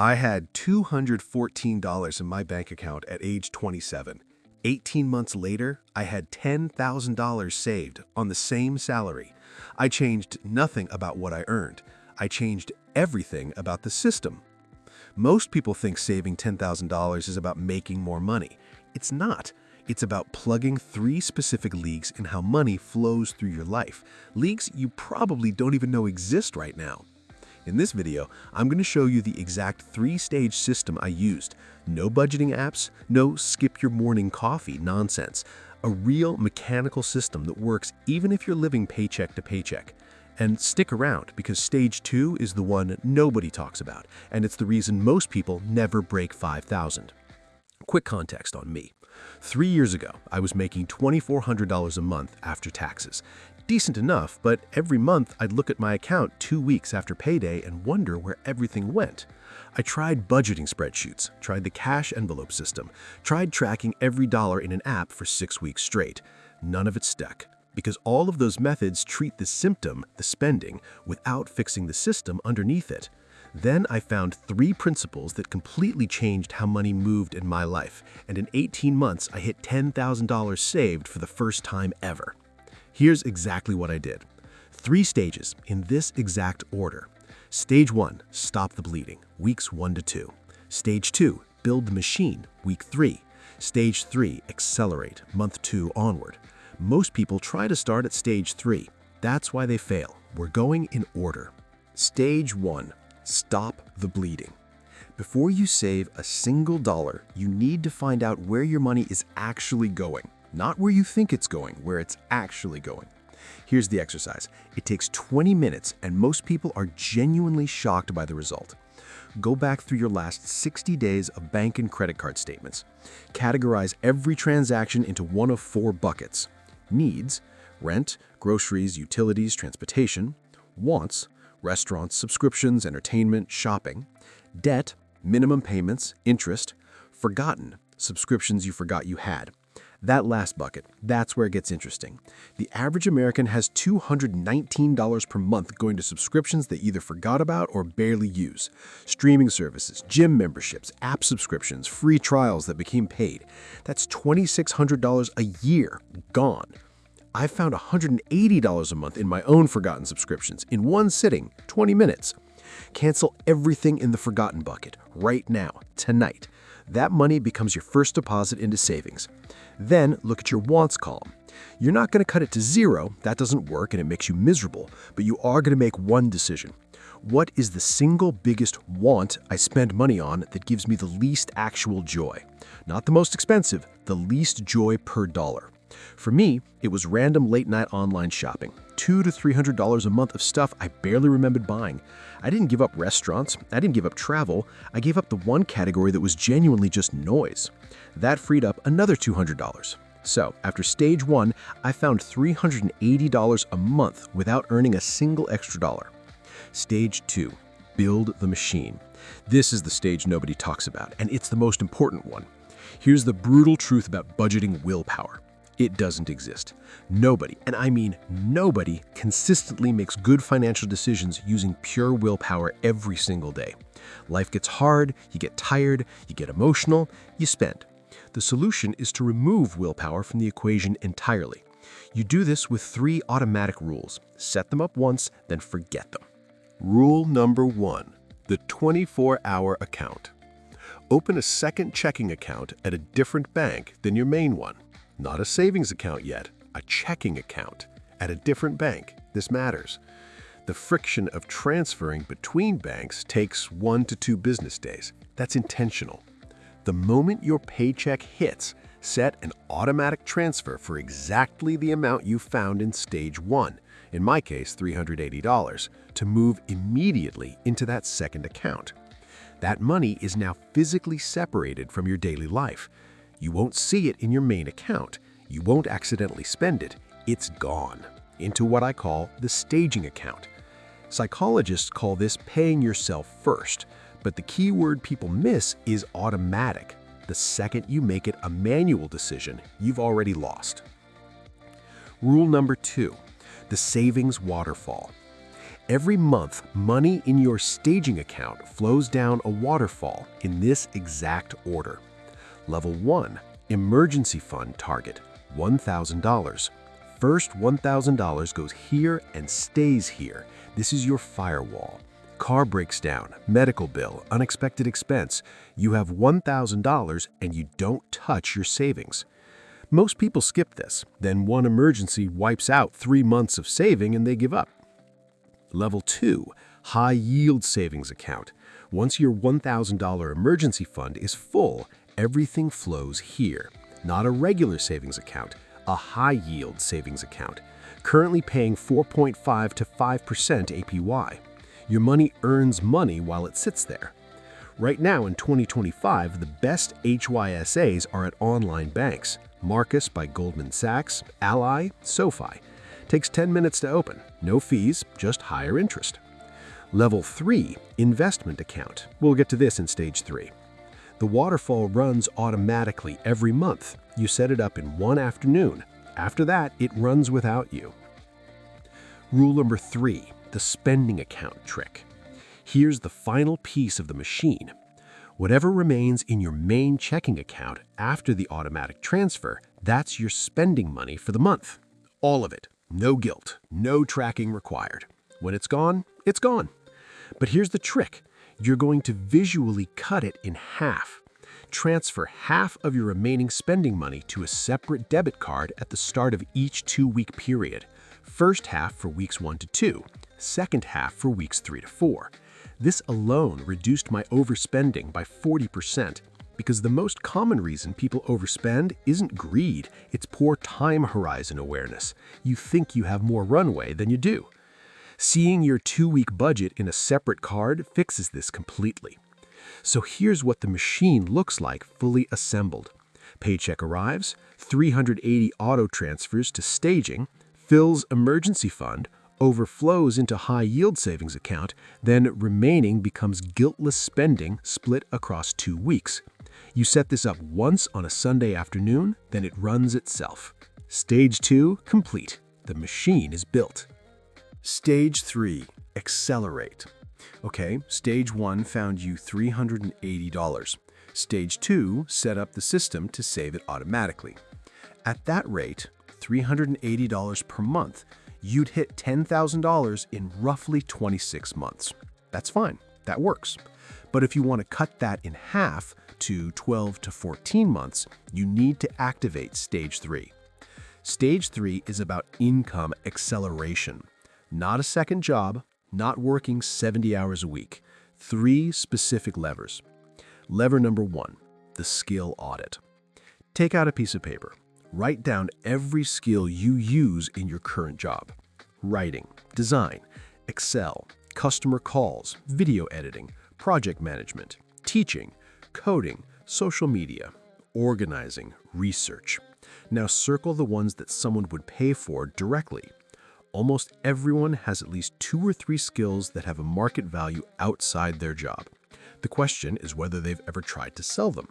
I had $214 in my bank account at age 27. 18 months later, I had $10,000 saved on the same salary. I changed nothing about what I earned. I changed everything about the system. Most people think saving $10,000 is about making more money. It's not. It's about plugging 3 specific leagues in how money flows through your life. Leagues you probably don't even know exist right now. In this video, I'm going to show you the exact 3-stage system I used. No budgeting apps, no skip your morning coffee nonsense. A real mechanical system that works even if you're living paycheck to paycheck. And stick around, because stage 2 is the one nobody talks about, and it's the reason most people never break 5,000. Quick context on me. 3 years ago, I was making $2,400 a month after taxes. Decent enough, but every month I'd look at my account 2 weeks after payday and wonder where everything went. I tried budgeting spreadsheets, tried the cash envelope system, tried tracking every dollar in an app for 6 weeks straight. None of it stuck, because all of those methods treat the symptom, the spending, without fixing the system underneath it. Then I found 3 principles that completely changed how money moved in my life, and in 18 months I hit $10,000 saved for the first time ever. Here's exactly what I did. 3 stages in this exact order. Stage 1, stop the bleeding, weeks 1 to 2. Stage 2, build the machine, week 3. Stage 3, accelerate, month 2 onward. Most people try to start at stage 3. That's why they fail. We're going in order. Stage 1, stop the bleeding. Before you save a single dollar, you need to find out where your money is actually going. Not where you think it's going, where it's actually going. Here's the exercise. It takes 20 minutes, and most people are genuinely shocked by the result. Go back through your last 60 days of bank and credit card statements. Categorize every transaction into one of 4 buckets. Needs, rent, groceries, utilities, transportation. Wants, restaurants, subscriptions, entertainment, shopping. Debt, minimum payments, interest. Forgotten, subscriptions you forgot you had. That last bucket, that's where it gets interesting. The average American has $219 per month going to subscriptions they either forgot about or barely use. Streaming services, gym memberships, app subscriptions, free trials that became paid. That's $2,600 a year gone. I found $180 a month in my own forgotten subscriptions in one sitting, 20 minutes. Cancel everything in the forgotten bucket right now, tonight. That money becomes your first deposit into savings. Then look at your wants column. You're not going to cut it to 0, that doesn't work and it makes you miserable, but you are going to make one decision. What is the single biggest want I spend money on that gives me the least actual joy? Not the most expensive, the least joy per dollar. For me, it was random late-night online shopping. $200 to $300 a month of stuff I barely remembered buying. I didn't give up restaurants, I didn't give up travel, I gave up the one category that was genuinely just noise. That freed up another $200. So, after stage 1, I found $380 a month without earning a single extra dollar. Stage 2, build the machine. This is the stage nobody talks about, and it's the most important one. Here's the brutal truth about budgeting willpower. It doesn't exist. Nobody, and I mean nobody, consistently makes good financial decisions using pure willpower every single day. Life gets hard, you get tired, you get emotional, you spend. The solution is to remove willpower from the equation entirely. You do this with 3 automatic rules. Set them up once, then forget them. Rule number 1, the 24-hour account. Open a second checking account at a different bank than your main one. Not a savings account yet, a checking account at a different bank. This matters. The friction of transferring between banks takes 1 to 2 business days. That's intentional. The moment your paycheck hits, set an automatic transfer for exactly the amount you found in stage 1, in my case $380, to move immediately into that second account. That money is now physically separated from your daily life. You won't see it in your main account. You won't accidentally spend it. It's gone into what I call the staging account. Psychologists call this paying yourself first, but the key word people miss is automatic. The second you make it a manual decision, you've already lost. Rule number 2, the savings waterfall. Every month, money in your staging account flows down a waterfall in this exact order. Level 1, emergency fund target, $1,000. First $1,000 goes here and stays here. This is your firewall. Car breaks down, medical bill, unexpected expense. You have $1,000 and you don't touch your savings. Most people skip this. Then one emergency wipes out 3 months of saving and they give up. Level 2, high yield savings account. Once your $1,000 emergency fund is full, everything flows here. Not a regular savings account, a high yield savings account, currently paying 4.5 to 5% APY. Your money earns money while it sits there. Right now in 2025, the best HYSAs are at online banks. Marcus by Goldman Sachs, Ally, SoFi. Takes 10 minutes to open. No fees, just higher interest. Level 3, investment account. We'll get to this in stage 3. The waterfall runs automatically every month. You set it up in one afternoon. After that, it runs without you. Rule number 3, the spending account trick. Here's the final piece of the machine. Whatever remains in your main checking account after the automatic transfer, that's your spending money for the month. All of it. No guilt, no tracking required. When it's gone, it's gone. But here's the trick. You're going to visually cut it in half. Transfer half of your remaining spending money to a separate debit card at the start of each 2-week period. First half for weeks 1 to 2, second half for weeks 3 to 4. This alone reduced my overspending by 40%, because the most common reason people overspend isn't greed, it's poor time horizon awareness. You think you have more runway than you do. Seeing your 2-week budget in a separate card fixes this completely. So here's what the machine looks like fully assembled. Paycheck arrives, 380 auto transfers to staging, fills emergency fund, overflows into high yield savings account, then remaining becomes guiltless spending split across 2 weeks. You set this up once on a Sunday afternoon, then it runs itself. Stage 2 complete. The machine is built. Stage 3, accelerate. Okay, stage 1 found you $380. Stage 2 set up the system to save it automatically. At that rate, $380 per month, you'd hit $10,000 in roughly 26 months. That's fine, that works. But if you want to cut that in half to 12 to 14 months, you need to activate stage 3. Stage 3 is about income acceleration. Not a second job, not working 70 hours a week. 3 specific levers. Lever number 1, the skill audit. Take out a piece of paper. Write down every skill you use in your current job. Writing, design, Excel, customer calls, video editing, project management, teaching, coding, social media, organizing, research. Now circle the ones that someone would pay for directly. Almost everyone has at least 2 or 3 skills that have a market value outside their job. The question is whether they've ever tried to sell them.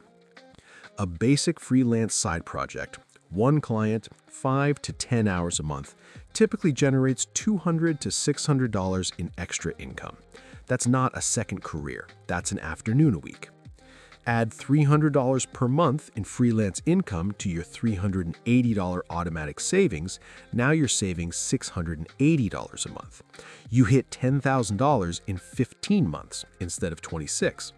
A basic freelance side project, one client, 5 to 10 hours a month, typically generates $200 to $600 in extra income. That's not a second career, that's an afternoon a week. Add $300 per month in freelance income to your $380 automatic savings, now you're saving $680 a month. You hit $10,000 in 15 months instead of 26.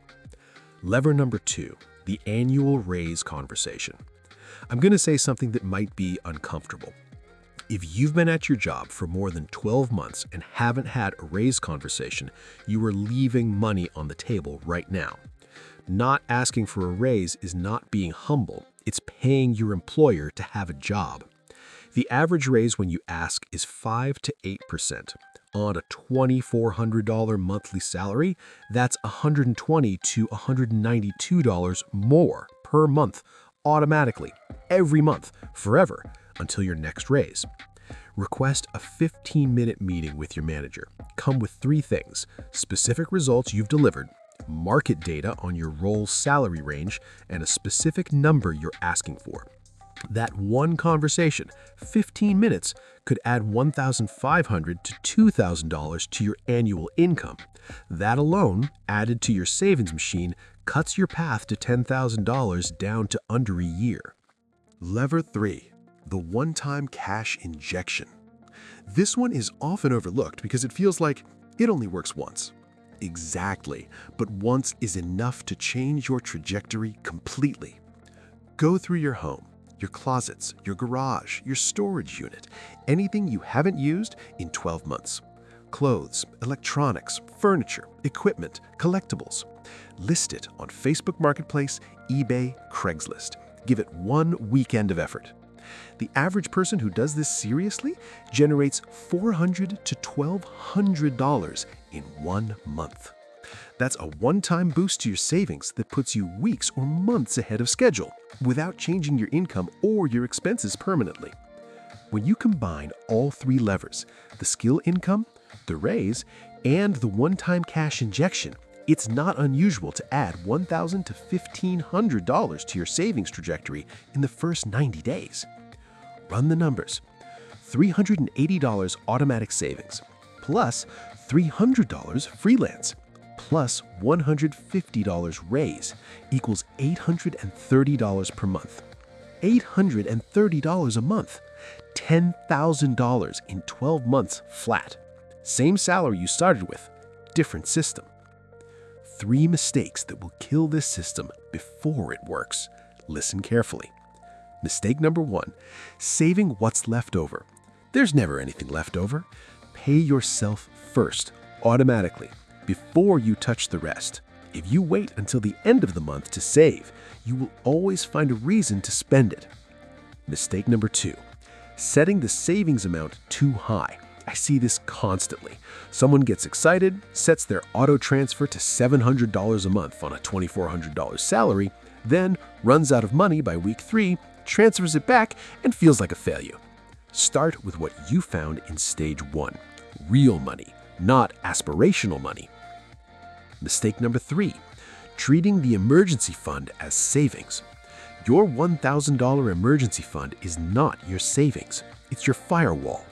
Lever number 2, the annual raise conversation. I'm going to say something that might be uncomfortable. If you've been at your job for more than 12 months and haven't had a raise conversation, you are leaving money on the table right now. Not asking for a raise is not being humble, it's paying your employer to have a job. The average raise when you ask is 5 to 8%. On a $2,400 monthly salary, that's $120 to $192 more per month, automatically, every month, forever, until your next raise. Request a 15-minute meeting with your manager. Come with 3 things: specific results you've delivered, market data on your role's salary range, and a specific number you're asking for. That one conversation, 15 minutes, could add $1,500 to $2,000 to your annual income. That alone, added to your savings machine, cuts your path to $10,000 down to under a year. Lever 3. The one-time cash injection. This one is often overlooked because it feels like it only works once. Exactly, but once is enough to change your trajectory completely. Go through your home, your closets, your garage, your storage unit, anything you haven't used in 12 months. Clothes, electronics, furniture, equipment, collectibles. List it on Facebook Marketplace, eBay, Craigslist. Give it one weekend of effort. The average person who does this seriously generates $400 to $1,200 in 1 month. That's a one-time boost to your savings that puts you weeks or months ahead of schedule without changing your income or your expenses permanently. When you combine all 3 levers, the skill income, the raise, and the one-time cash injection, it's not unusual to add $1,000 to $1,500 to your savings trajectory in the first 90 days. Run the numbers. $380 automatic savings, plus $300 freelance, plus $150 raise equals $830 per month. $830 a month. $10,000 in 12 months flat. Same salary you started with, different system. 3 mistakes that will kill this system before it works. Listen carefully. Mistake number 1, saving what's left over. There's never anything left over. Pay yourself first, automatically, before you touch the rest. If you wait until the end of the month to save, you will always find a reason to spend it. Mistake number 2, setting the savings amount too high. I see this constantly. Someone gets excited, sets their auto transfer to $700 a month on a $2,400 salary, then runs out of money by week 3, transfers it back, and feels like a failure. Start with what you found in stage 1, real money, not aspirational money. Mistake number 3, treating the emergency fund as savings. Your $1,000 emergency fund is not your savings. It's your firewall.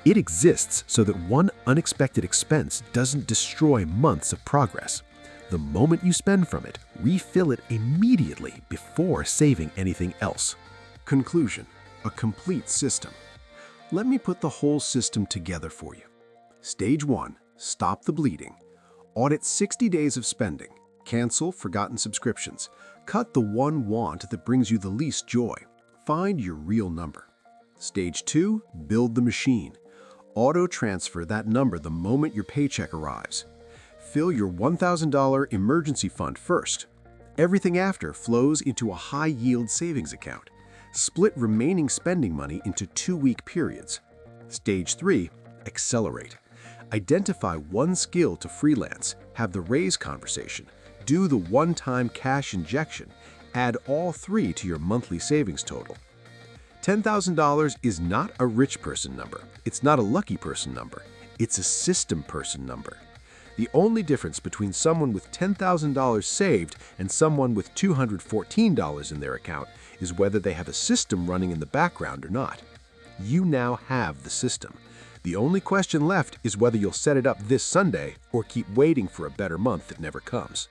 It exists so that one unexpected expense doesn't destroy months of progress. The moment you spend from it, refill it immediately before saving anything else. Conclusion: a complete system. Let me put the whole system together for you. Stage 1, stop the bleeding. Audit 60 days of spending. Cancel forgotten subscriptions. Cut the one want that brings you the least joy. Find your real number. Stage 2, build the machine. Auto transfer that number the moment your paycheck arrives. Fill your $1,000 emergency fund first. Everything after flows into a high-yield savings account. Split remaining spending money into 2-week periods. Stage 3, accelerate. Identify one skill to freelance, have the raise conversation, do the one-time cash injection, add all 3 to your monthly savings total. $10,000 is not a rich person number. It's not a lucky person number. It's a system person number. The only difference between someone with $10,000 saved and someone with $214 in their account is whether they have a system running in the background or not. You now have the system. The only question left is whether you'll set it up this Sunday or keep waiting for a better month that never comes.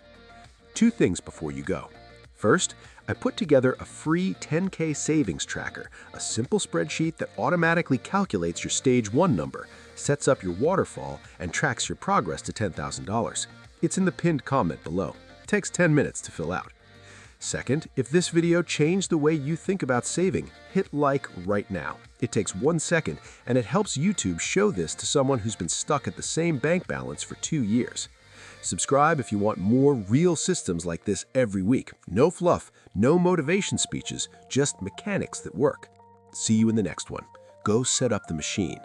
2 things before you go. First, I put together a free 10K savings tracker, a simple spreadsheet that automatically calculates your stage 1 number, sets up your waterfall, and tracks your progress to $10,000. It's in the pinned comment below. It takes 10 minutes to fill out. Second, if this video changed the way you think about saving, hit like right now. It takes 1 second, and it helps YouTube show this to someone who's been stuck at the same bank balance for 2 years. Subscribe if you want more real systems like this every week. No fluff, no motivation speeches, just mechanics that work. See you in the next one. Go set up the machine.